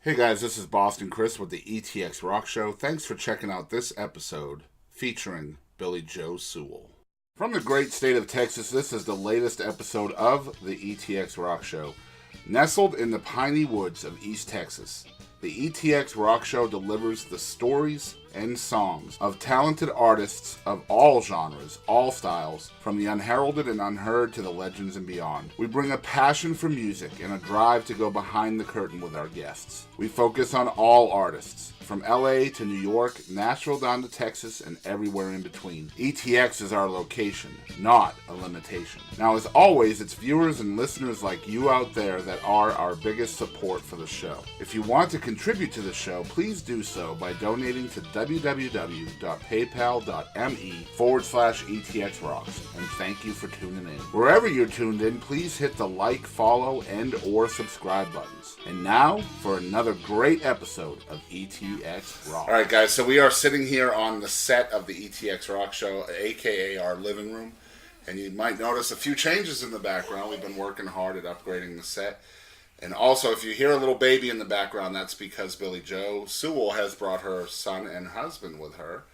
Hey guys, this is Boston Chris with the ETX ROCKS Show. Thanks for checking out this episode featuring Billie Jo Sewell. From the great state of Texas, this is the latest episode of the ETX ROCKS Show. Nestled in the piney woods of East Texas, the ETX ROCKS Show delivers the stories and songs of talented artists of all genres, all styles, from the unheralded and unheard to the legends and beyond. We bring a passion for music and a drive to go behind the curtain with our guests. We focus on all artists, from LA to New York, Nashville down to Texas, and everywhere in between. ETX is our location, not a limitation. Now, as always, it's viewers and listeners like you out there that are our biggest support for the show. If you want to contribute to the show, please do so by donating to www.paypal.me/ETXRocks, and thank you for tuning in. Wherever you're tuned in, please hit the like, follow, and or subscribe buttons. And now for another great episode of ETX Rock. All right, guys, so we are sitting here on the set of the ETX Rock Show, aka our living room, and you might notice a few changes in the background. We've been working hard at upgrading the set. And also, if you hear a little baby in the background, that's because Billie Jo Sewell has brought her son and husband with her.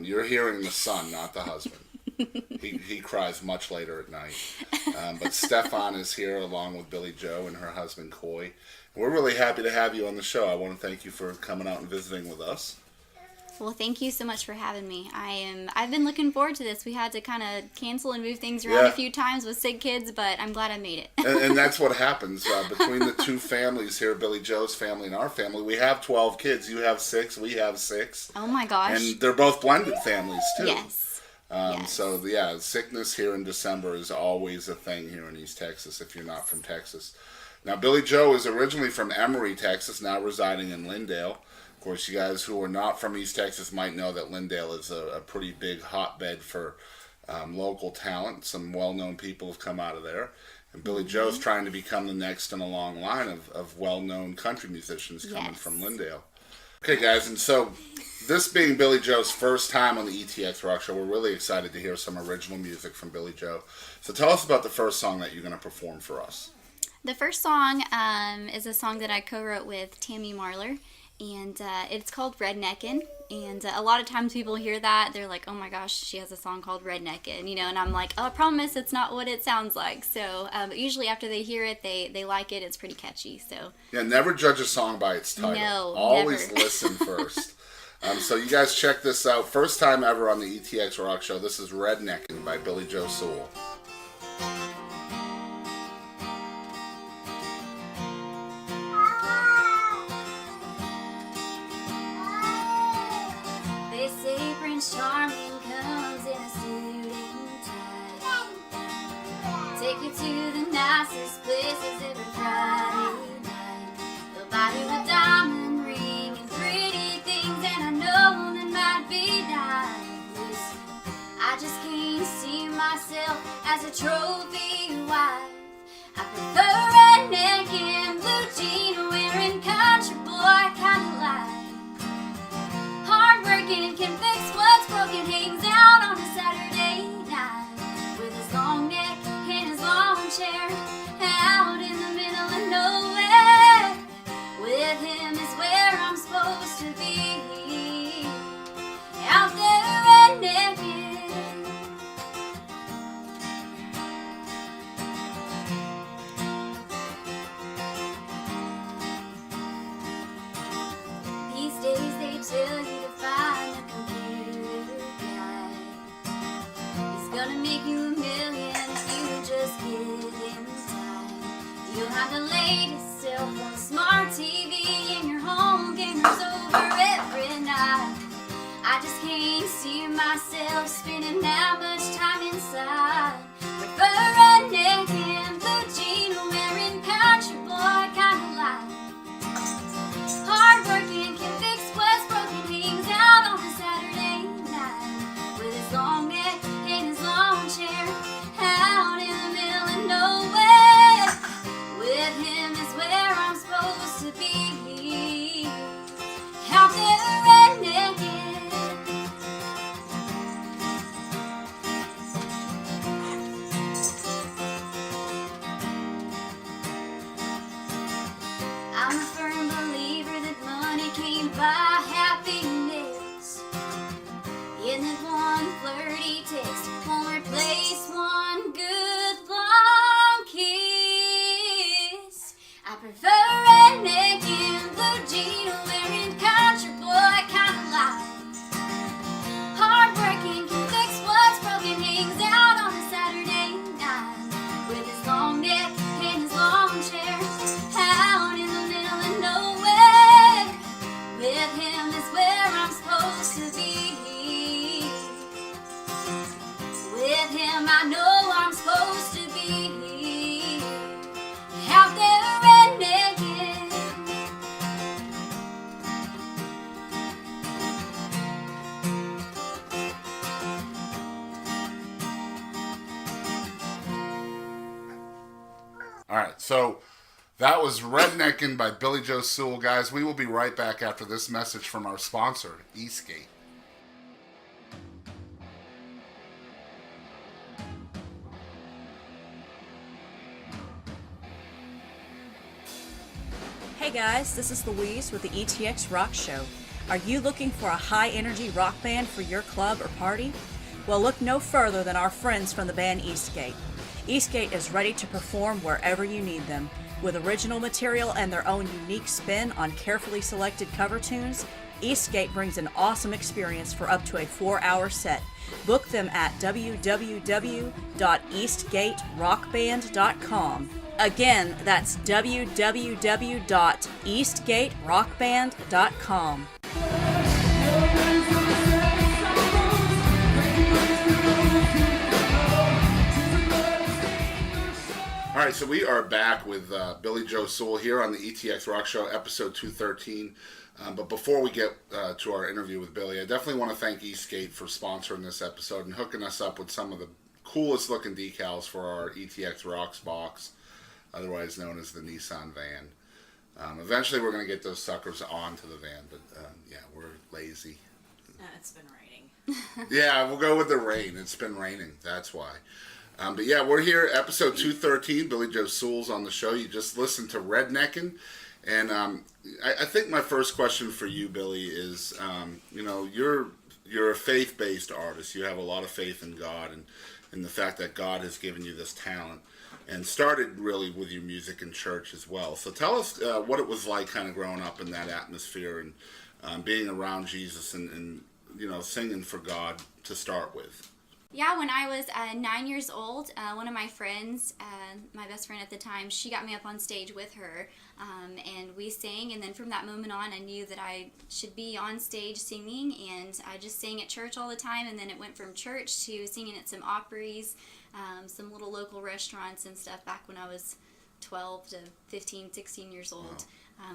You're hearing the son, not the husband. He cries much later at night. But Stefan is here along with Billie Jo and her husband, Coy. We're really happy to have you on the show. I want to thank you for coming out and visiting with us. Well, thank you so much for having me. I've been looking forward to this. We had to kind of cancel and move things around a few times with sick kids, but I'm glad I made it. and that's what happens between the two families here, Billie Jo's family and our family. We have 12 kids. You have 6. We have 6. Oh my gosh! And they're both blended families too. Yes. Yes. So yeah, sickness here in December is always a thing here in East Texas. If you're not from Texas, now Billie Jo is originally from Emory, Texas, now residing in Lindale. Of course, you guys who are not from East Texas might know that Lindale is a pretty big hotbed for local talent. Some well-known people have come out of there. And Billie Jo's trying to become the next in a long line of well-known country musicians coming from Lindale. Okay, guys, and so this being Billie Jo's first time on the ETX Rock Show, we're really excited to hear some original music from Billie Jo. So tell us about the first song that you're going to perform for us. The first song is a song that I co-wrote with Tammy Marler. And it's called Redneckin. And a lot of times people hear that, they're like, oh my gosh, she has a song called Redneckin, you know, and I'm like, oh, I promise it's not what it sounds like. So but usually after they hear it, they like it. It's pretty catchy. So yeah, never judge a song by its title. No, always never. Listen first. So you guys check this out. First time ever on the ETX Rock Show. This is Redneckin by Billie Jo Sewell. Charming comes in a suit and tie. Take you to the nicest places every Friday night. They'll buy you a diamond ring and pretty things, and I know that might be nice. I just can't see myself as a trophy wife. I prefer redneckin, blue jean wearing country boy kind of life. Hardworking, can fix what's broken, hangs out on a Saturday night with his long neck and his long chair out in the middle of nowhere. With him is where I'm supposed to be, out there redneckin. These days they tell you to find a computer guy. He's gonna make you $1 million if you just get in time. You'll have the latest cell phone, smart TV, and your home gamers over every night. I just can't see myself spending that much time inside. Prefer redneckin, blue jean wearing country boy kind of life. Hardworking, can fix what's broken, hangs out on a Saturday night with his long neck and his long chair out in the middle of nowhere. With him is where I'm supposed to be, out there redneckin. supposed to be. With him I know I'm supposed to be out there redneckin'. All right, so that was Redneckin' by Billie Jo Sewell. Guys, we will be right back after this message from our sponsor, Eastgate. Hey guys, this is Louise with the ETX ROCKS Show. Are you looking for a high-energy rock band for your club or party? Well, look no further than our friends from the band Eastgate. Eastgate is ready to perform wherever you need them. With original material and their own unique spin on carefully selected cover tunes, Eastgate brings an awesome experience for up to a 4-hour set. Book them at www.eastgaterockband.com. Again, that's www.eastgaterockband.com. All right, so we are back with Billie Jo Sewell here on the ETX ROCKS Show, episode 213. But before we get to our interview with Billie, I definitely want to thank Eastgate for sponsoring this episode and hooking us up with some of the coolest looking decals for our ETX ROCKS box, otherwise known as the Nissan van. Eventually we're going to get those suckers onto the van, but yeah, we're lazy. It's been raining. Yeah, we'll go with the rain. It's been raining, that's why. But yeah, we're here, episode 213. Billie Jo Sewell's on the show. You just listened to Redneckin'. And I think my first question for you, Billie, is, you know, you're a faith-based artist. You have a lot of faith in God and the fact that God has given you this talent. And started really with your music in church as well. So tell us what it was like kind of growing up in that atmosphere and being around Jesus and, you know, singing for God to start with. Yeah, when I was 9 years old, one of my friends, my best friend at the time, she got me up on stage with her, and we sang, and then from that moment on, I knew that I should be on stage singing, and I just sang at church all the time, and then it went from church to singing at some opries, some little local restaurants and stuff back when I was 12 to 15, 16 years old. Wow.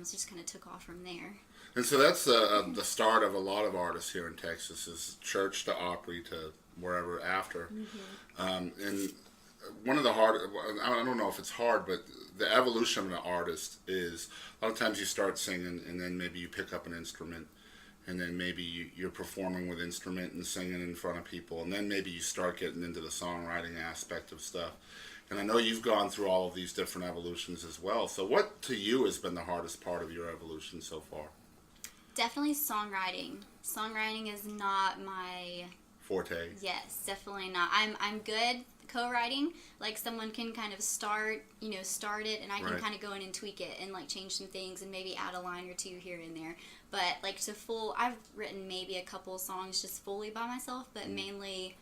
So just kind of took off from there. And so that's the start of a lot of artists here in Texas, is church to Opry to wherever after. Mm-hmm. And one of the hard, I don't know if it's hard, but the evolution of an artist is a lot of times you start singing and then maybe you pick up an instrument and then maybe you're performing with instrument and singing in front of people, and then maybe you start getting into the songwriting aspect of stuff. And I know you've gone through all of these different evolutions as well. So what to you has been the hardest part of your evolution so far? Definitely songwriting. Songwriting is not my forte. Yes, definitely not. I'm good co-writing. Like someone can kind of start it, and I can kind of go in and tweak it and like change some things and maybe add a line or two here and there. But like I've written maybe a couple songs just fully by myself, but mainly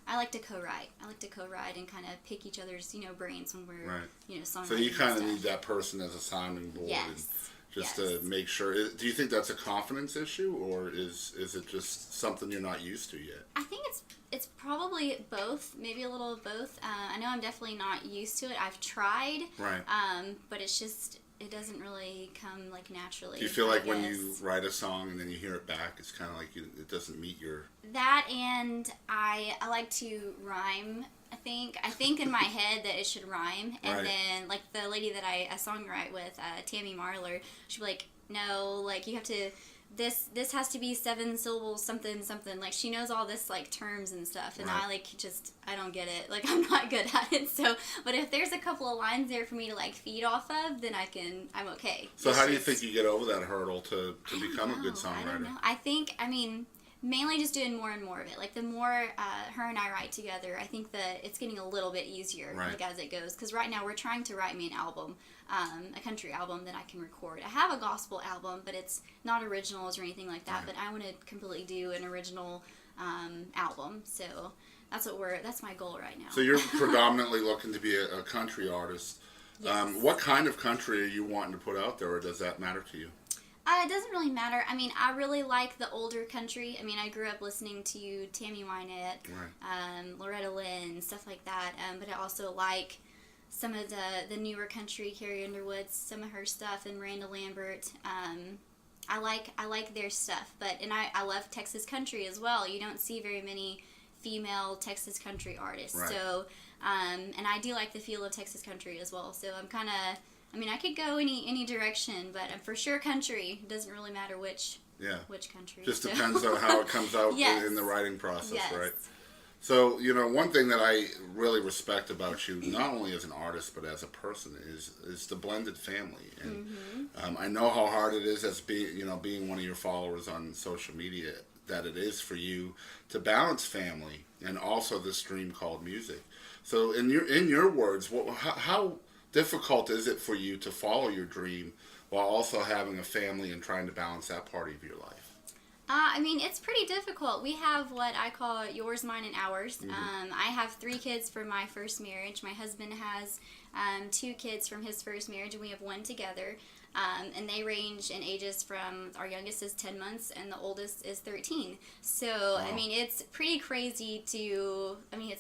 I like to co-write. I like to co-write and kind of pick each other's brains when we're songwriting. So you kind of need that person as a sounding board. Yes. Just to make sure. Do you think that's a confidence issue, or is it just something you're not used to yet? I think it's probably both, maybe a little of both. I know I'm definitely not used to it. I've tried, but it's just, it doesn't really come like naturally. Do you feel like when you write a song and then you hear it back, it's kind of like it doesn't meet your... That, and I like to rhyme. I think in my head that it should rhyme, and then like the lady that I songwrite with, Tammy Marler, she'd be like, no, like you have to, this has to be 7 syllables, something, like she knows all this like terms and stuff, and I I don't get it, like I'm not good at it. So, but if there's a couple of lines there for me to like feed off of, then I'm okay. So how do you think you get over that hurdle to become a good songwriter? I don't know. Mainly just doing more and more of it. Like the more her and I write together, I think that it's getting a little bit easier like as it goes. Because right now we're trying to write me an album, a country album that I can record. I have a gospel album, but it's not originals or anything like that. But I want to completely do an original album. So that's my goal right now. So you're predominantly looking to be a country artist. Yes. What kind of country are you wanting to put out there, or does that matter to you? It doesn't really matter. I mean, I really like the older country. I mean, I grew up listening to Tammy Wynette, Loretta Lynn, stuff like that. But I also like some of the newer country, Carrie Underwood, some of her stuff, and Miranda Lambert. I like their stuff. And I love Texas country as well. You don't see very many female Texas country artists. Right. So, and I do like the feel of Texas country as well. So I'm kind of... I mean, I could go any direction, but for sure country. It doesn't really matter which country. Just depends on how it comes out in the writing process, yes. right? So, one thing that I really respect about you, not only as an artist, but as a person, is the blended family. And I know how hard it is as being one of your followers on social media, that it is for you to balance family and also this dream called music. So in your words, how difficult is it for you to follow your dream while also having a family and trying to balance that part of your life? I mean, it's pretty difficult. We have what I call yours, mine, and ours. I have 3 kids from my first marriage. My husband has 2 kids from his first marriage, and we have 1 together. And they range in ages from, our youngest is 10 months and the oldest is 13. So, wow. I mean, it's pretty crazy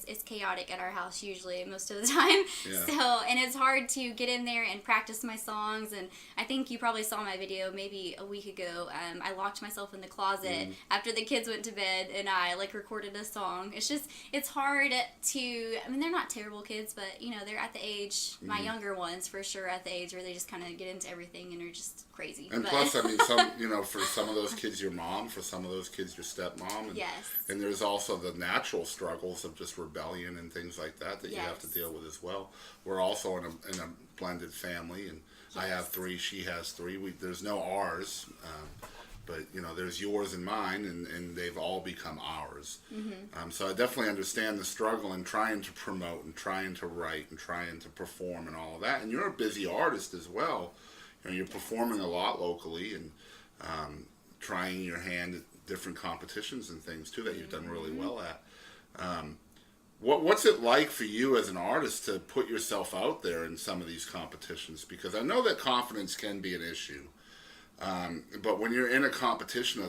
it's chaotic at our house usually most of the time. Yeah. So, and it's hard to get in there and practice my songs. And I think you probably saw my video maybe a week ago. I locked myself in the closet after the kids went to bed and I recorded a song. It's hard to, I mean, they're not terrible kids, but they're at the age, my younger ones for sure at the age where they just kind of get into everything and are just crazy. And plus, I mean, for some of those kids, your mom. For some of those kids, your stepmom. And, yes. And there's also the natural struggles of just rebellion and things like that you have to deal with as well. We're also in a blended family, and I have 3. She has 3. There's no ours, but there's yours and mine, and they've all become ours. So I definitely understand the struggle in trying to promote and trying to write and trying to perform and all of that. And you're a busy artist as well. You're performing a lot locally and trying your hand at different competitions and things too that you've done really well at. What's it like for you as an artist to put yourself out there in some of these competitions? Because I know that confidence can be an issue, but when you're in a competition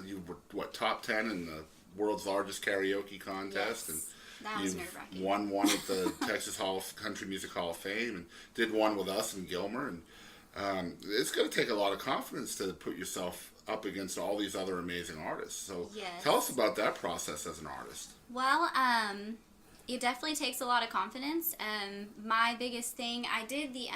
you were top 10 in the world's largest karaoke contest, and that was you've won one at the Texas Country Music Hall of Fame and did one with us in Gilmer. And it's going to take a lot of confidence to put yourself up against all these other amazing artists. So tell us about that process as an artist. Well, it definitely takes a lot of confidence. My biggest thing, I did the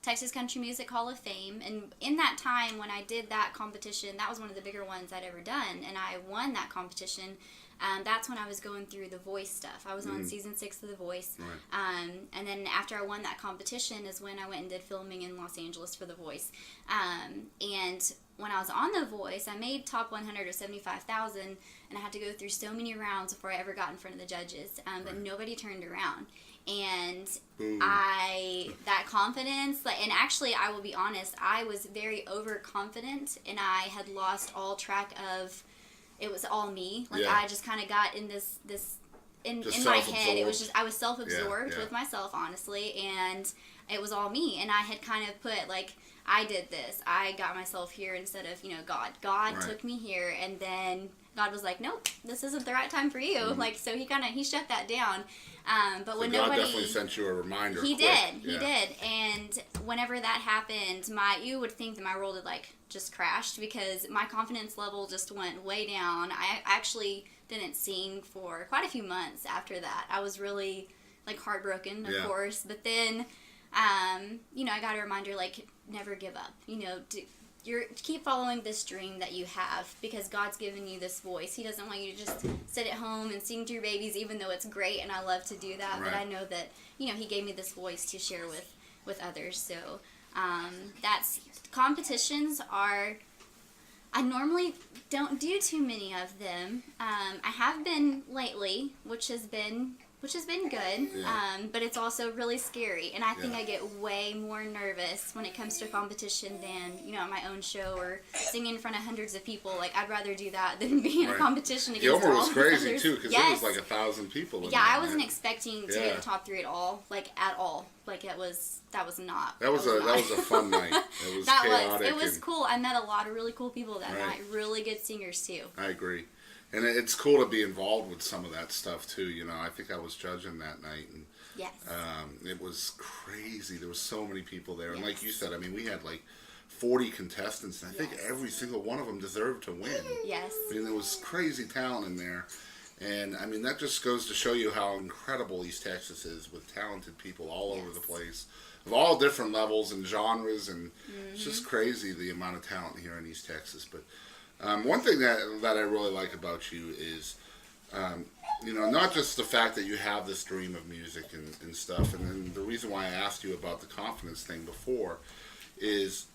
Texas Country Music Hall of Fame, and in that time when I did that competition, that was one of the bigger ones I'd ever done, and I won that competition. That's when I was going through The Voice stuff. I was on season 6 of The Voice. Right. And then after I won that competition is when I went and did filming in Los Angeles for The Voice. And when I was on The Voice, I made top 100 of 75,000, and I had to go through so many rounds before I ever got in front of the judges. But nobody turned around. And that confidence, and actually I will be honest, I was very overconfident, and I had lost all track of, it was all me. I just kind of got in this in my head. It was just, I was self-absorbed with myself, honestly, and it was all me. And I had kind of put, I did this. I got myself here instead of, God. God took me here, and then God was like, nope, this isn't the right time for you. So he shut that down. But so when God nobody... definitely sent you a reminder. He did. And whenever that happened, you would think that my world had, just crashed, because my confidence level just went way down. I actually didn't sing for quite a few months after that. I was really, heartbroken, of course. But then, I got a reminder, never give up. Keep following this dream that you have, because God's given you this voice. He doesn't want you to just sit at home and sing to your babies, even though it's great, and I love to do that. But I know that, He gave me this voice to share with others. So that's, competitions are, I normally don't do too many of them. I have been lately, which has been which has been good, but it's also really scary. And I think I get way more nervous when it comes to competition than, you know, at my own show or singing in front of hundreds of people. Like, I'd rather do that than be in a competition against Gilmer all was these crazy, others. too, because there was like 1,000 people in Yeah, there, I wasn't expecting to get in the top 3 at all. Like, at all. Like, that was not. That was a fun night. It was chaotic. It was cool. I met a lot of really cool people that night. Really good singers, too. I agree. And it's cool to be involved with some of that stuff, too. You know, I think I was judging that night. And, it was crazy. There was so many people there. And like you said, I mean, we had like 40 contestants. And I think every single one of them deserved to win. Yes. I mean, there was crazy talent in there. And, I mean, that just goes to show you how incredible East Texas is with talented people all over the place. Of all different levels and genres. And it's just crazy the amount of talent here in East Texas. But one thing that I really like about you is, you know, not just the fact that you have this dream of music and stuff, and then the reason why I asked you about the confidence thing before is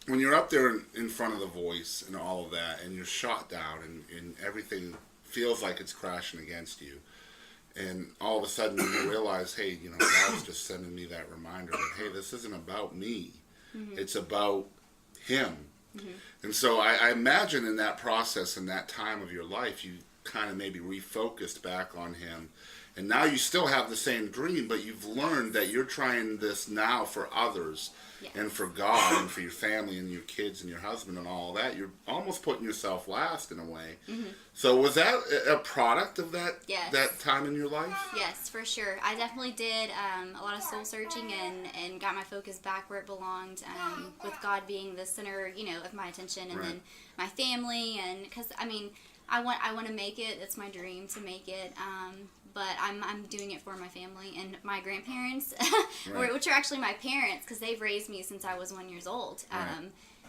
when you're up there in front of the voice and all of that, and you're shot down and everything feels like it's crashing against you, and all of a sudden you realize, hey, you know, God's just sending me that reminder that, hey, this isn't about me, it's about Him. And so I imagine in that process, in that time of your life, you kind of maybe refocused back on Him. And now you still have the same dream, but you've learned that you're trying this now for others and for God and for your family and your kids and your husband and all that. You're almost putting yourself last in a way. So was that a product of that that time in your life? Yes, for sure. I definitely did a lot of soul searching and got my focus back where it belonged, with God being the center, you know, of my attention, and then my family, and because I mean, I want to make it. It's my dream to make it. But I'm doing it for my family and my grandparents, which are actually my parents, because they've raised me since I was 1 year old.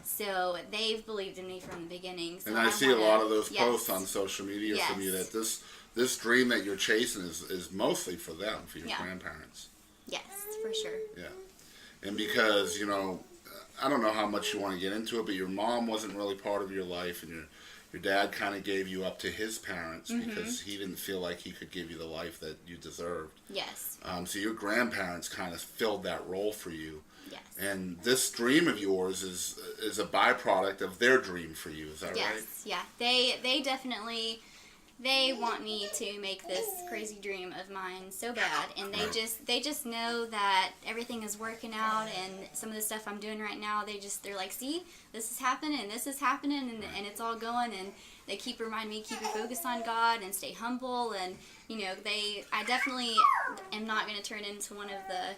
So they've believed in me from the beginning. So and I see a lot of those posts on social media from you that this dream that you're chasing is mostly for them, for your grandparents. Yes, for sure. Yeah. And because, you know, I don't know how much you want to get into it, but your mom wasn't really part of your life, and your dad kind of gave you up to his parents because he didn't feel like he could give you the life that you deserved. Yes. So your grandparents kind of filled that role for you. Yes. And this dream of yours is a byproduct of their dream for you. Is that right? Yes. Yeah. They definitely, they want me to make this crazy dream of mine so bad, and they just know that everything is working out, and some of the stuff I'm doing right now, they're like, see, this is happening, and and it's all going, and they keep reminding me, keep your focus on God and stay humble, and you know, I definitely am not going to turn into one of the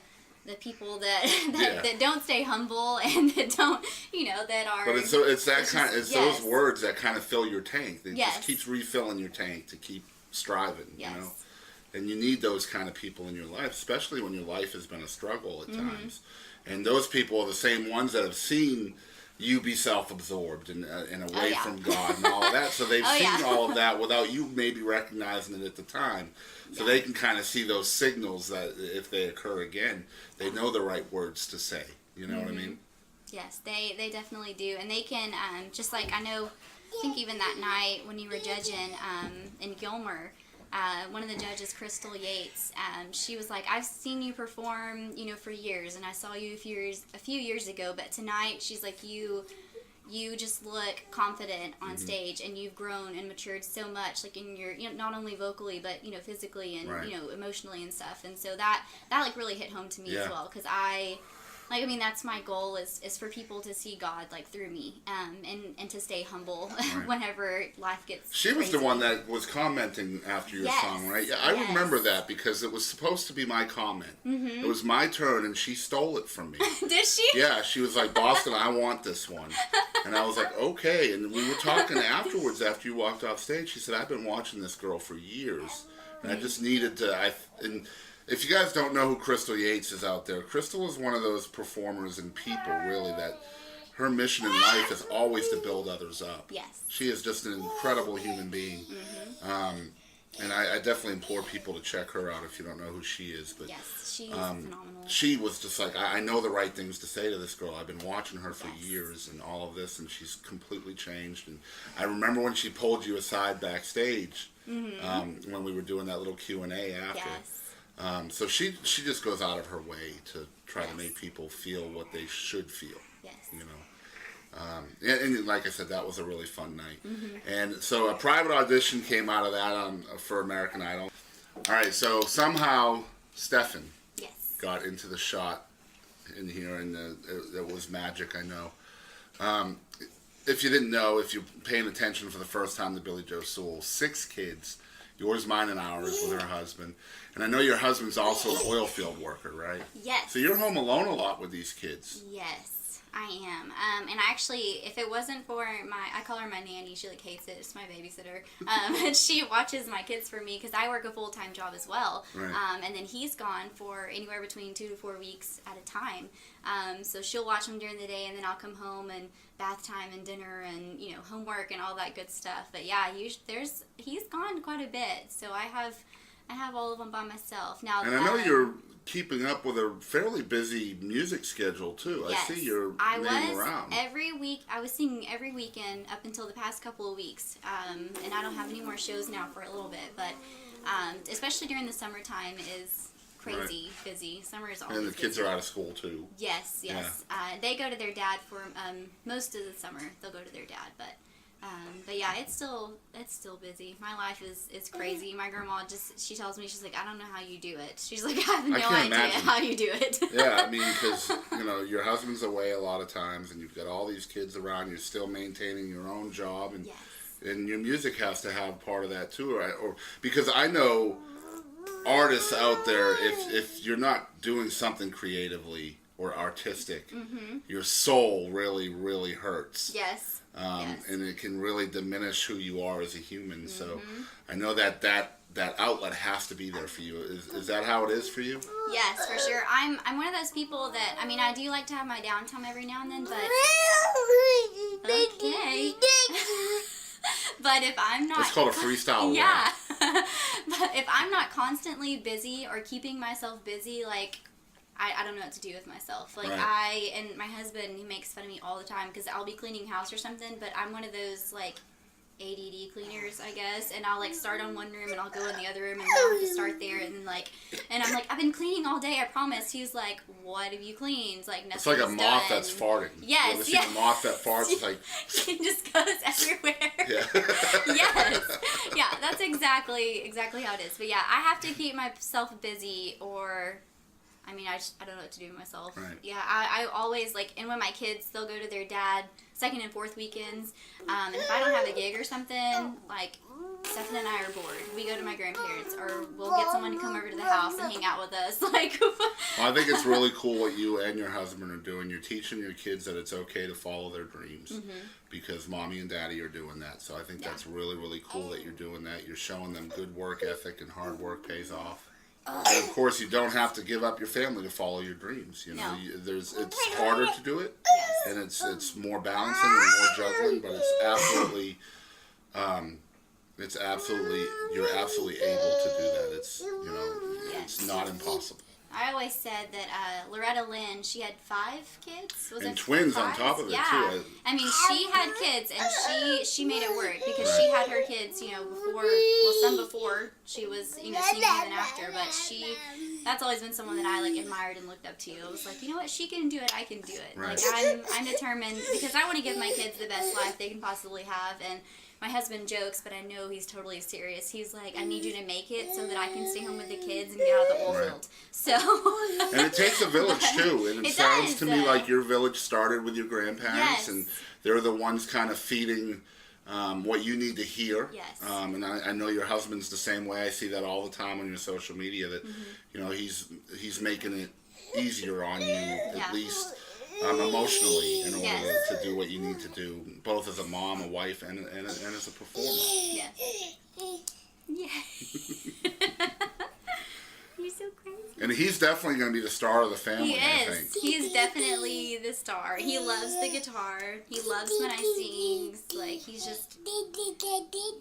people that don't stay humble and that don't, you know, that are. But it's that kind. It's those words that kind of fill your tank. It just keeps refilling your tank to keep striving. You know, and you need those kind of people in your life, especially when your life has been a struggle at times. And those people are the same ones that have seen you be self-absorbed and away from God and all of that. So they've seen all of that without you maybe recognizing it at the time. So they can kind of see those signals that if they occur again, they know the right words to say. You know what I mean? Yes, they definitely do. And they can, just like I think even that night when you were judging in Gilmer, one of the judges, Crystal Yates, she was like, I've seen you perform, you know, for years, and I saw you a few years ago, but tonight, she's like, you just look confident on stage, and you've grown and matured so much, like in your, you know, not only vocally, but, you know, physically and, you know, emotionally and stuff, and so that like really hit home to me as well, because I mean, that's my goal is for people to see God, like, through me, and to stay humble whenever life gets She was crazy. the one that was commenting after your song, right? Yeah, I remember that because it was supposed to be my comment. It was my turn, and she stole it from me. Did she? Yeah, she was like, Boston, I want this one. And I was like, okay. And we were talking afterwards after you walked off stage. She said, I've been watching this girl for years, and I just needed to... If you guys don't know who Crystal Yates is out there, Crystal is one of those performers and people, really, that her mission in life is always to build others up. Yes. She is just an incredible human being. And I definitely implore people to check her out if you don't know who she is. But yes, she is phenomenal. She was just like, I know the right things to say to this girl. I've been watching her for years and all of this, and she's completely changed. And I remember when she pulled you aside backstage, when we were doing that little Q&A after. Yes. So she just goes out of her way to try to make people feel what they should feel. Yes. You know. And like I said, that was a really fun night. And so a private audition came out of that for American Idol. All right, so somehow Stefan got into the shot in here, and it was magic, I know. If you didn't know, if you're paying attention for the first time to Billie Jo Sewell, 6 kids, yours, mine, and ours, with her husband. And I know your husband's also an oil field worker, right? Yes. So you're home alone a lot with these kids. Yes, I am. And actually, if it wasn't for I call her my nanny, she like hates it, it's my babysitter. And she watches my kids for me because I work a full-time job as well. Right. And then he's gone for anywhere between 2 to 4 weeks at a time. So she'll watch him during the day, and then I'll come home and bath time and dinner and, you know, homework and all that good stuff. But yeah, he's gone quite a bit, so I have all of them by myself now. And I know you're keeping up with a fairly busy music schedule too. Yes, I see your name around. Every week. I was singing every weekend up until the past couple of weeks, and I don't have any more shows now for a little bit. But especially during the summertime is crazy busy. Summer is always and the kids busy. are out of school too. Yes. Yeah. They go to their dad for most of the summer. They'll go to their dad, but yeah, it's still busy. My life is crazy. My grandma she tells me, she's like, I don't know how you do it. She's like, I have no idea how you do it. Yeah, I mean, because you know your husband's away a lot of times, and you've got all these kids around. You're still maintaining your own job, and and your music has to have part of that too, right? Or because I know artists out there, if you're not doing something creatively or artistic, your soul really hurts. Yes. And it can really diminish who you are as a human. So I know that outlet has to be there for you. Is that how it is for you? Yes, for sure. I'm one of those people that, I mean, I do like to have my downtime every now and then, but okay. But if I'm not... It's called a freestyle. Yeah. But if I'm not constantly busy or keeping myself busy, like, I don't know what to do with myself. Like, right. And my husband, he makes fun of me all the time because I'll be cleaning house or something, but I'm one of those, like, ADD cleaners, I guess, and I'll, like, start on one room and I'll go in the other room and I'll have to start there, and then, like, and I'm like, I've been cleaning all day, I promise. He's like, what have you cleaned? Like, nothing's done. It's like a moth that's farting. Yes, you ever seen a moth that farts? It's like... It just goes everywhere. Yeah. Yes. Yeah, that's exactly how it is. But yeah, I have to keep myself busy, or... I mean, I don't know what to do with myself. Right. Yeah, I always, like, and when my kids, they'll go to their dad second and fourth weekends, and if I don't have a gig or something, like, Stefan and I are bored. We go to my grandparents, or we'll get someone to come over to the house and hang out with us. Like, well, I think it's really cool what you and your husband are doing. You're teaching your kids that it's okay to follow their dreams, because mommy and daddy are doing that. So I think that's really cool that you're doing that. You're showing them good work ethic, and hard work pays off. And of course, you don't have to give up your family to follow your dreams. You know, it's harder to do it, and it's more balancing and more juggling, but it's absolutely you're absolutely able to do that. It's it's not impossible. I always said that Loretta Lynn, she had 5 kids. Was and it twins 5? on top of it, yeah. too. I mean, she had kids, and she made it work, because she had her kids, you know, before, well, some before she was, you know, singing even after, but that's always been someone that I, like, admired and looked up to. I was like, you know what, she can do it, I can do it. Right. Like, I'm determined, because I want to give my kids the best life they can possibly have, and my husband jokes, but I know he's totally serious. He's like, I need you to make it so that I can stay home with the kids and get out of the oil field. So. And it takes a village, too. And it sounds to me like your village started with your grandparents, and they're the ones kind of feeding what you need to hear. Yes. And I know your husband's the same way. I see that all the time on your social media, that you know he's making it easier on you, at least emotionally, in order to do what you need to do, both as a mom, a wife, and as a performer. Yeah. You're so crazy. And he's definitely going to be the star of the family, I think. He's definitely the star. He loves the guitar. He loves when I sing. Like, he's just...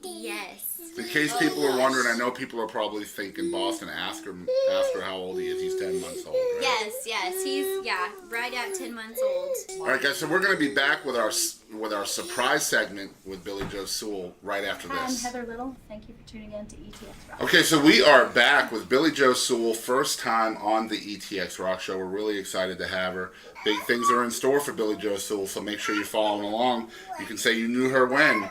Yes. In case people are wondering, I know people are probably thinking, Boston, ask her how old he is. He's 10 months old, right? Yes. He's, right at 10 months old. All right, guys, so we're going to be back with our with our surprise segment with Billie Jo Sewell right after Hi, this. I'm Heather Little. Thank you for tuning in to ETX ROCKS. Okay, so we are back with Billie Jo Sewell, first time on the ETX ROCKS Show. We're really excited to have her. Big things are in store for Billie Jo Sewell, so make sure you're following along. You can say you knew her when.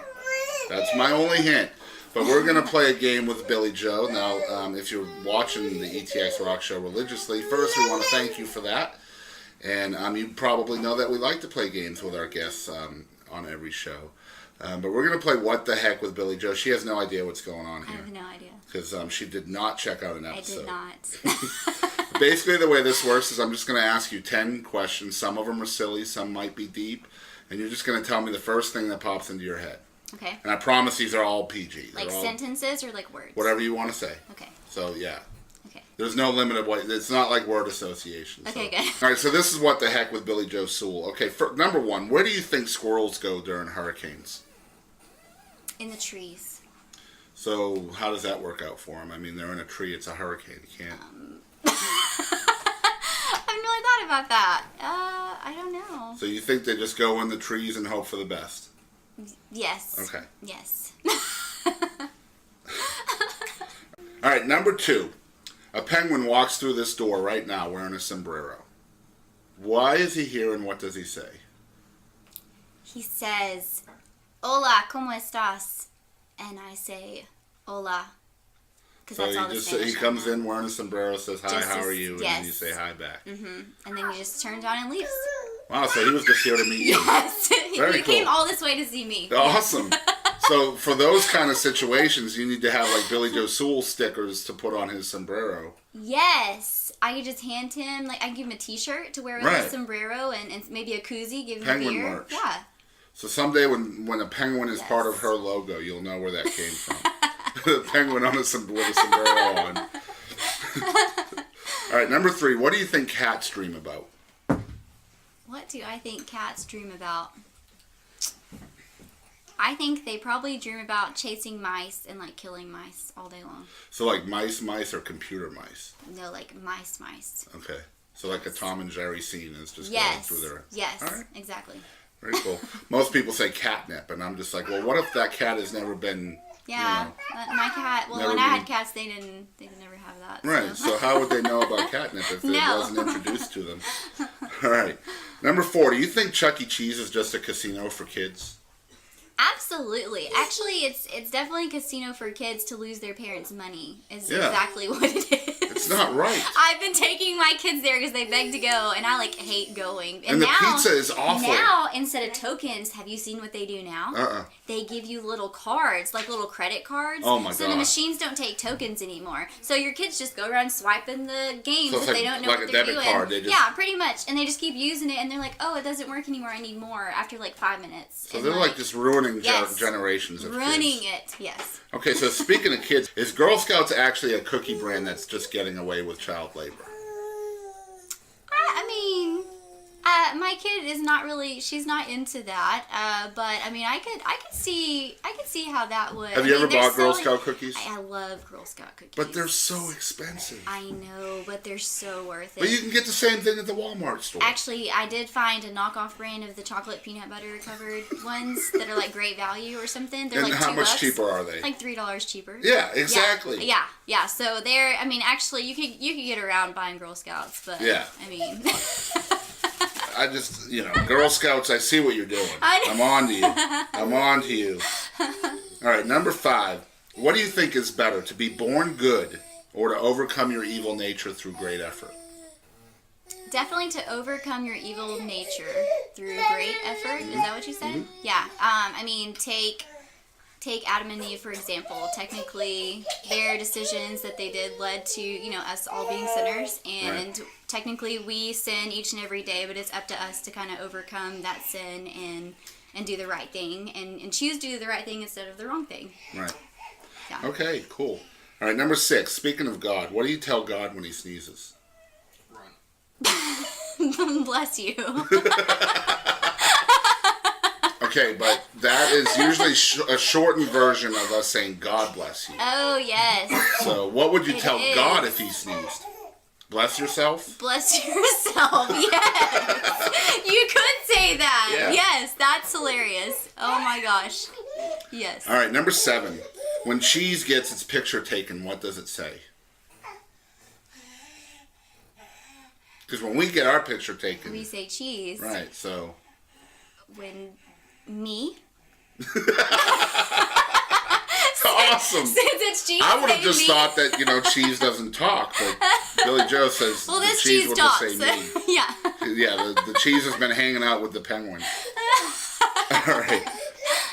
That's my only hint. But we're going to play a game with Billie Jo. Now, if you're watching the ETX ROCKS Show religiously, first we want to thank you for that. And you probably know that we like to play games with our guests on every show. But we're going to play What the Heck with Billie Jo. She has no idea what's going on here. I have no idea. Because she did not check out an episode. I did not. Basically, the way this works is I'm just going to ask you 10 questions. Some of them are silly, some might be deep. And you're just going to tell me the first thing that pops into your head. Okay. And I promise these are all PG. Like all sentences or like words? Whatever you want to say. Okay. So, yeah. Okay. There's no limit of what... It's not like word association. Okay, so. good. All right, so this is What the Heck with Billie Jo Sewell. Okay, number one, where do you think squirrels go during hurricanes? In the trees. So, how does that work out for them? I mean, they're in a tree. It's a hurricane. You can't... I haven't really thought about that. I don't know. So you think they just go in the trees and hope for the best? Yes. Okay. Yes. All right, number two. A penguin walks through this door right now wearing a sombrero. Why is he here and what does he say? He says, "Hola, ¿cómo estás?" And I say, "Hola." Because So that's all the Spanish he I comes know. in wearing a sombrero, says, "Hi, Just how as- are you?" And yes. then you say hi back. Mm-hmm. And then he just turns on and leaves. Wow, so he was just here to meet you. Yes. Very He came cool. all this way to see me. Awesome. So for those kind of situations, you need to have like Billie Jo Sewell stickers to put on his sombrero. Yes. I could just hand him, like, I could give him a t-shirt to wear with Right. a sombrero and maybe a koozie, give him Penguin a beer. merch. Yeah. So someday when a penguin is Yes. part of her logo, you'll know where that came from. The penguin on with a sombrero on. All right, number three. What do you think cats dream about? What do I think cats dream about? I think they probably dream about chasing mice and, like, killing mice all day long. So like mice or computer mice? No, like mice. Okay. So like a Tom and Jerry scene is just Yes. going through their... Yes. All right. Exactly. Very cool. Most people say catnip, and I'm just like, well, what if that cat has never been... Yeah. My cat. Well, never when I been- had cats, they didn't never have that. Right, so how would they know about catnip if it No. wasn't introduced to them? All right. Number four, do you think Chuck E. Cheese is just a casino for kids? Absolutely. Actually, it's definitely a casino for kids to lose their parents' money. Is Yeah. exactly what it is. It's not right. I've been taking my kids there because they beg to go, and I like hate going. And the pizza is awful. Now, instead of tokens, have you seen what they do now? Uh-uh. They give you little cards, like little credit cards. Oh my So God. the machines don't take tokens anymore. So your kids just go around swiping the games So it's if like- they don't know like what a they're debit doing. card, they just- Yeah, pretty much. And they just keep using it, and they're like, "Oh, it doesn't work anymore. I need more." After like 5 minutes. So And, they're like just ruining Yes. generations of ruining kids. it. Yes. Okay, so speaking of kids, is Girl Scouts actually a cookie brand that's just getting away with child labor? I mean, my kid is not really. She's not into that. But I mean, I could see how that would. Have you ever they're bought Girl selling- Scout cookies? I love Girl Scout cookies. But they're so expensive. I know, but they're so worth it. But you can get the same thing at the Walmart store. Actually, I did find a knockoff brand of the chocolate peanut butter covered ones that are like great value or something. They're And like how $2. much cheaper are they? Like $3 cheaper. Yeah, exactly. Yeah. So they're. I mean, actually, you could get around buying Girl Scouts, but Yeah. I mean. I just, Girl Scouts, I see what you're doing. I know. I'm on to you. I'm on to you. All right, number 5. What do you think is better, to be born good or to overcome your evil nature through great effort? Definitely to overcome your evil nature through great effort. Is that what you said? Mm-hmm. Yeah. I mean, take Adam and Eve, for example. Technically, their decisions that they did led to, us all being sinners. And technically, we sin each and every day, but it's up to us to kind of overcome that sin and do the right thing and choose to do the right thing instead of the wrong thing. Right. Yeah. Okay, cool. All right, number 6. Speaking of God, what do you tell God when he sneezes? Bless you. Okay, but that is usually a shortened version of us saying God bless you. Oh, yes. So what would you It tell is. God if he sneezed? Bless yourself? Bless yourself. Yes. You could say that. Yeah. Yes, That's hilarious. Oh my gosh. Yes. All right, number 7. When Cheese gets its picture taken, what does it say? Because when we get our picture taken, We say cheese. right? So When me. awesome. Since it's cheese. I would have say just me. thought that Cheese doesn't talk, but Billie Jo says Well, the this cheese cheese would talks. just say me. Yeah. Yeah, the cheese has been hanging out with the penguin. All right.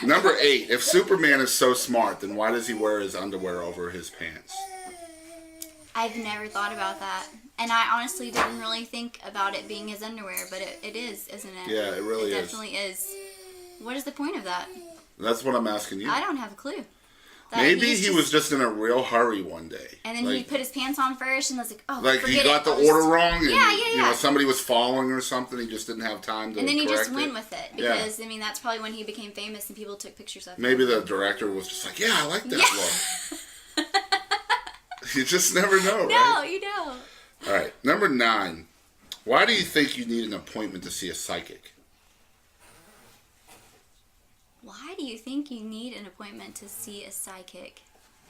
Number 8. If Superman is so smart, then why does he wear his underwear over his pants? I've never thought about that. And I honestly didn't really think about it being his underwear, but it is, isn't it? Yeah, it really is. It definitely is. What is the point of that? That's what I'm asking you. I don't have a clue. That Maybe he's he was just in a real hurry one day. And then he put his pants on first and was like, oh, like he forget got it. the I'll order just- wrong. And, Yeah. You know, somebody was following or something. He just didn't have time to And then he just correct went it. with it because, I mean, that's probably when he became famous and people took pictures of him. Maybe the director was just like, yeah, I like that look. You just never know, No, right? you don't. All right, number 9. Why do you think you need an appointment to see a psychic? Why do you think you need an appointment to see a psychic?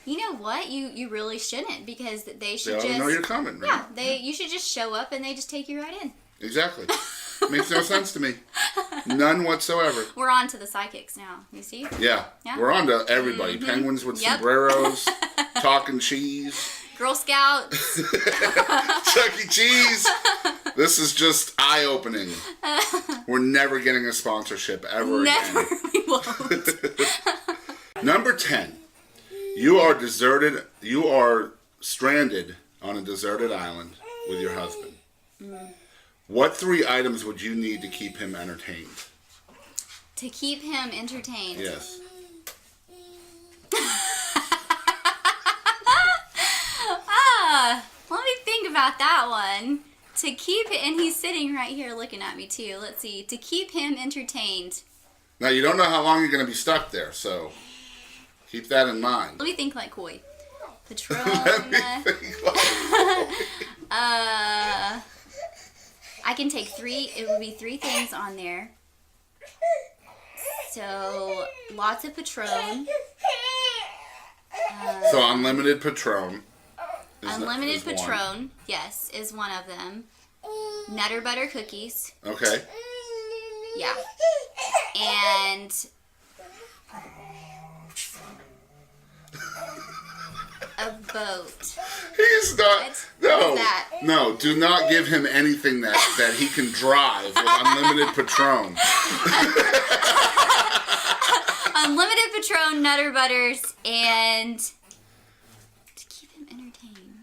You know what? You really shouldn't because they They should ought to just know you're coming, right? yeah. You should just show up and they just take you right in. Exactly. Makes no sense to me. None whatsoever. We're on to the psychics now. You see? Yeah, Yeah. we're on to everybody. Penguins with Yep. sombreros, talking cheese, Girl Scouts. Chuck E. Cheese. This is just eye-opening. We're never getting a sponsorship ever Never. again. We won't. Number 10. You are stranded on a deserted island with your husband. What 3 items would you need to keep him entertained? To keep him entertained. Yes. Let me think about that one. To keep it, and he's sitting right here looking at me too. Let's see. To keep him entertained. Now, you don't know how long you're going to be stuck there, so keep that in mind. Let me think like Coy. Patron. Let me think I can take 3. It would be 3 things on there. So lots of Patron. So unlimited Patron. Unlimited is one. Patron, yes, is one of them. Nutter butter cookies, Okay. yeah. And a boat. He's not. What? No. What is that? No. Do not give him anything that he can drive with unlimited Patron. Unlimited Patron, Nutter Butters, and to keep him entertained,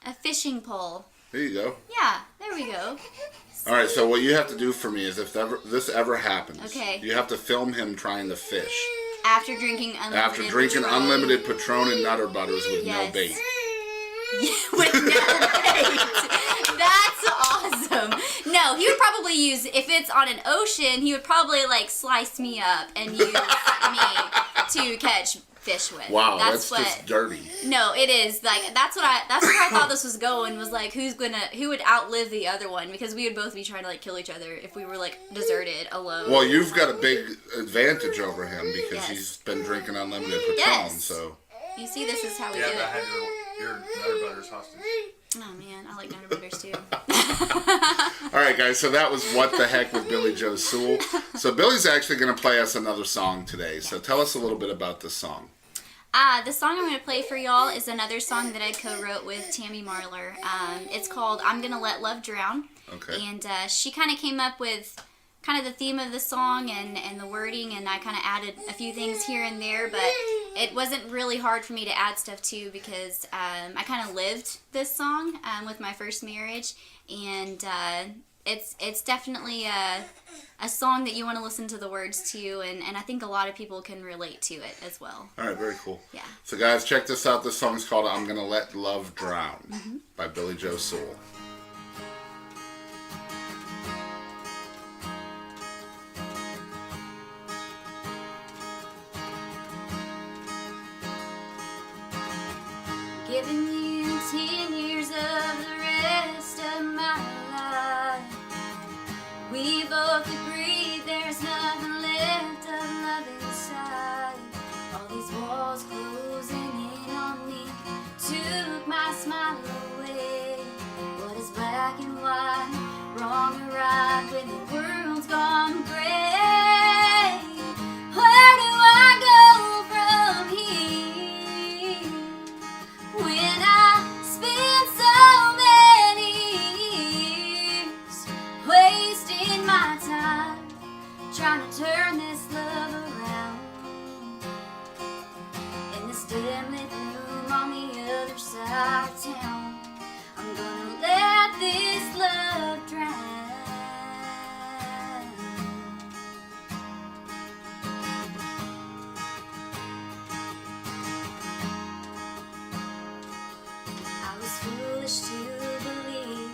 a fishing pole. There you go. Yeah, there we go. All right. So what you have to do for me is if this ever happens, Okay. you have to film him trying to fish After drinking unlimited after drinking Patron. unlimited Patron and Nutter Butters with no Yes. bait. With no bait. That's awesome. No, he would probably use, if it's on an ocean, he would probably like slice me up and use me to catch fish with. Wow, that's what. just dirty. No, it is like that's where I thought this was going, was like who would outlive the other one, because we would both be trying to like kill each other if we were like deserted alone. Well, you've got a big advantage over him because Yes. he's been drinking unlimited Patron. Yes. So You see, this is how we Yeah, do but I it. had your Nutter Butters hostage. Oh man, I like Nutter Butters too. all right, guys. So that was What the Heck with Billie Jo Sewell. So Billie's actually going to play us another song today. So tell us a little bit about this song. The song I'm going to play for y'all is another song that I co-wrote with Tammy Marlar. It's called I'm Gonna Let Love Drown. Okay. And she kind of came up with kind of the theme of the song and the wording, and I kind of added a few things here and there, but it wasn't really hard for me to add stuff too because I kind of lived this song with my first marriage, and it's definitely a song that you want to listen to the words to, and I think a lot of people can relate to it as well. All right, very cool. Yeah. So guys, check this out. This song's called I'm Gonna Let Love Drown by Billie Jo Sewell. Giving you 10 years of the rest of my life. We both agreed there's nothing left these walls closing in on me took my smile away. What is black and white, wrong or right, when the world's gone gray? Where do I go from here when I spent so many years wasting my time trying to turn this love around? In this dim lit room on the other side of town, I'm gonna let this love drown. I was foolish to believe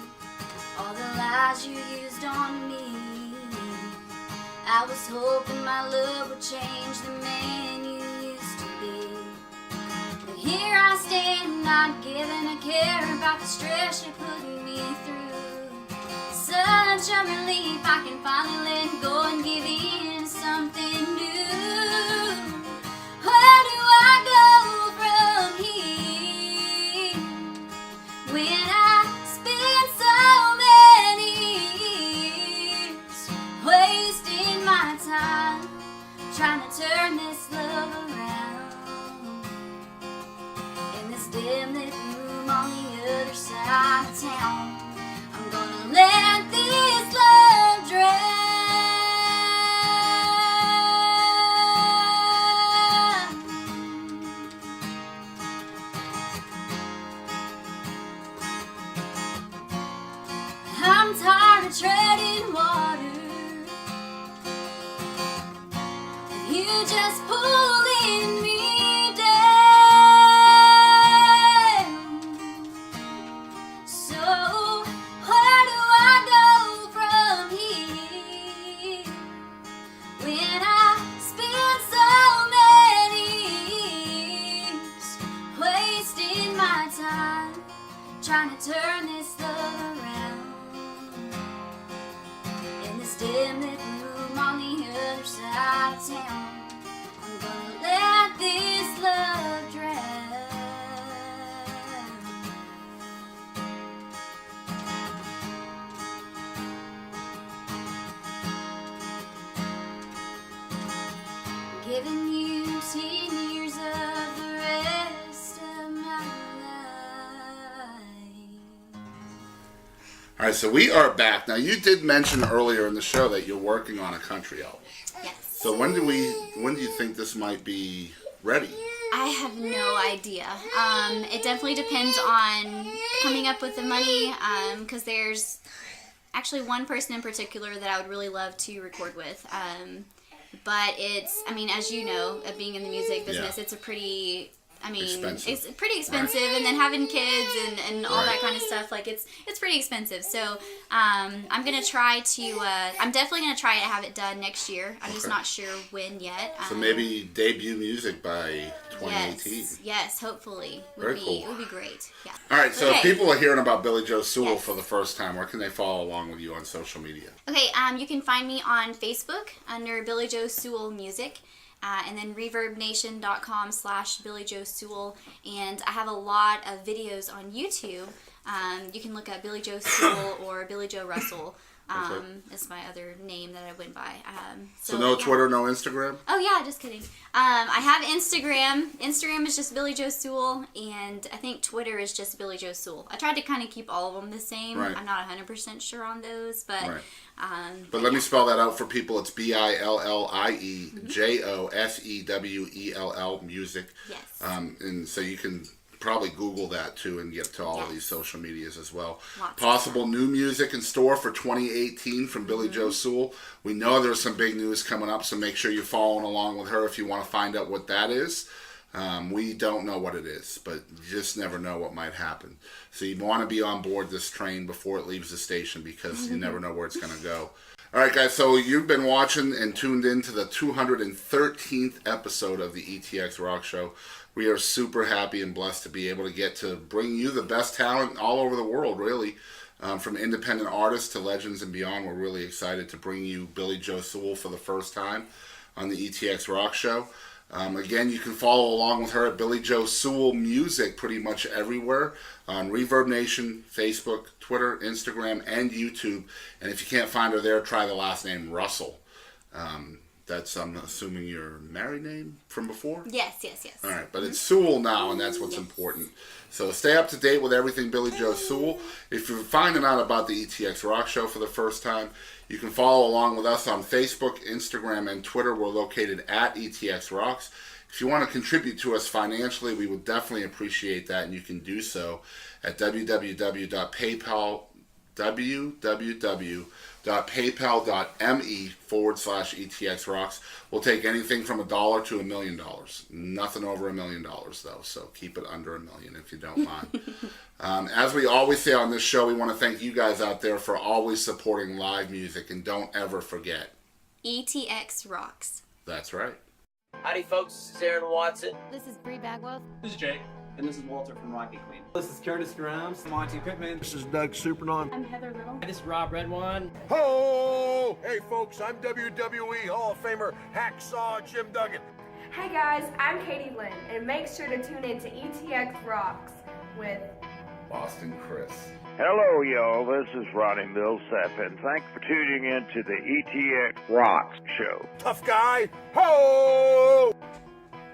all the lies you used on me. I was hoping my love would change the man you used to be. But here I stand, not giving a care about the stress you're putting me through. Such a relief, I can finally let go and give in to something new. Where do I go from here when I spent so many years wasting my time trying to turn this love around? In this dim lit room on the other side of town, I'm gonna let this love drown. I'm tired of treading water, you just pulling me down. So where do I go from here when I spent so many years wasting my time trying to turn this love around? In this dim lit room on the other side of town, I'm gonna let this love drown. Giving you 10 years of the rest of my life. All right, so we are back. Now, you did mention earlier in the show that you're working on a country album. Yes. So when do you think this might be ready? I have no idea. It definitely depends on coming up with the money, because there's actually one person in particular that I would really love to record with. But it's, I mean, as you know, being in the music business, it's a pretty, I mean, expensive. It's pretty expensive, right. And then having kids and all right. that kind of stuff, like it's pretty expensive. So I'm gonna try to, I'm definitely gonna try to have it done next year. I'm just not sure when yet. So maybe debut music by 2018. Yes, hopefully. Very cool. It would be great. Yeah. All right, so Okay. if people are hearing about Billie Jo Sewell Yes. for the first time, where can they follow along with you on social media? Okay, you can find me on Facebook under Billie Jo Sewell Music, and then reverbnation.com/Billie Jo Sewell, and I have a lot of videos on YouTube. You can look up Billie Jo Sewell or Billie Jo Russell. Is my other name that I went by. So no Twitter, no Instagram? Oh yeah, just kidding. I have Instagram. Instagram is just Billie Jo Sewell, and I think Twitter is just Billie Jo Sewell. I tried to kind of keep all of them the same. Right. I'm not 100% sure on those, but Right. But let me spell that out for people. It's BILLIEJOSEWELL music. Yes. And so you can probably Google that too and get to all of these social medias as well. Lots Possible new music in store for 2018 from Billie Jo Sewell. We know there's some big news coming up, so make sure you're following along with her if you want to find out what that is. We don't know what it is, but you just never know what might happen. So you want to be on board this train before it leaves the station, because you never know where it's going to go. All right, guys, so you've been watching and tuned in to the 213th episode of the ETX ROCKS Show. We are super happy and blessed to be able to get to bring you the best talent all over the world, really. From independent artists to legends and beyond. We're really excited to bring you Billie Jo Sewell for the first time on the ETX ROCKS Show. Again, you can follow along with her at Billie Jo Sewell Music pretty much everywhere on Reverb Nation, Facebook, Twitter, Instagram, and YouTube. And if you can't find her there, try the last name Russell. That's, I'm assuming, your married name from before? Yes. All right, but it's Sewell now, and that's what's important. So stay up to date with everything Billie Jo Sewell. If you're finding out about the ETX Rock Show for the first time, you can follow along with us on Facebook, Instagram, and Twitter. We're located at ETX Rocks. If you want to contribute to us financially, we would definitely appreciate that, and you can do so at www.paypal.me/ETX Rocks. We'll take anything from $1 to $1 million. Nothing over $1 million, though, so keep it under $1 million if you don't mind. As we always say on this show, we want to thank you guys out there for always supporting live music, and don't ever forget, ETX rocks. That's right. Howdy, folks. This is Aaron Watson. This is Bree Bagwell. This is Jake. And this is Walter from Rocky Queen. This is Curtis Grimes. Monty Pittman. This is Doug Supernon. I'm Heather Little. This is Rob Redwine. Ho! Hey folks, I'm WWE Hall of Famer Hacksaw Jim Duggan. Hey guys, I'm Katie Lynn, and make sure to tune in to ETX Rocks with Boston Chris. Hello, y'all. This is Ronnie Millsap, and thanks for tuning in to the ETX ROCKS Show. Tough guy. Ho!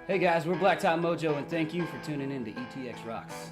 Hey guys, we're Blacktop Mojo, and thank you for tuning in to ETX Rocks.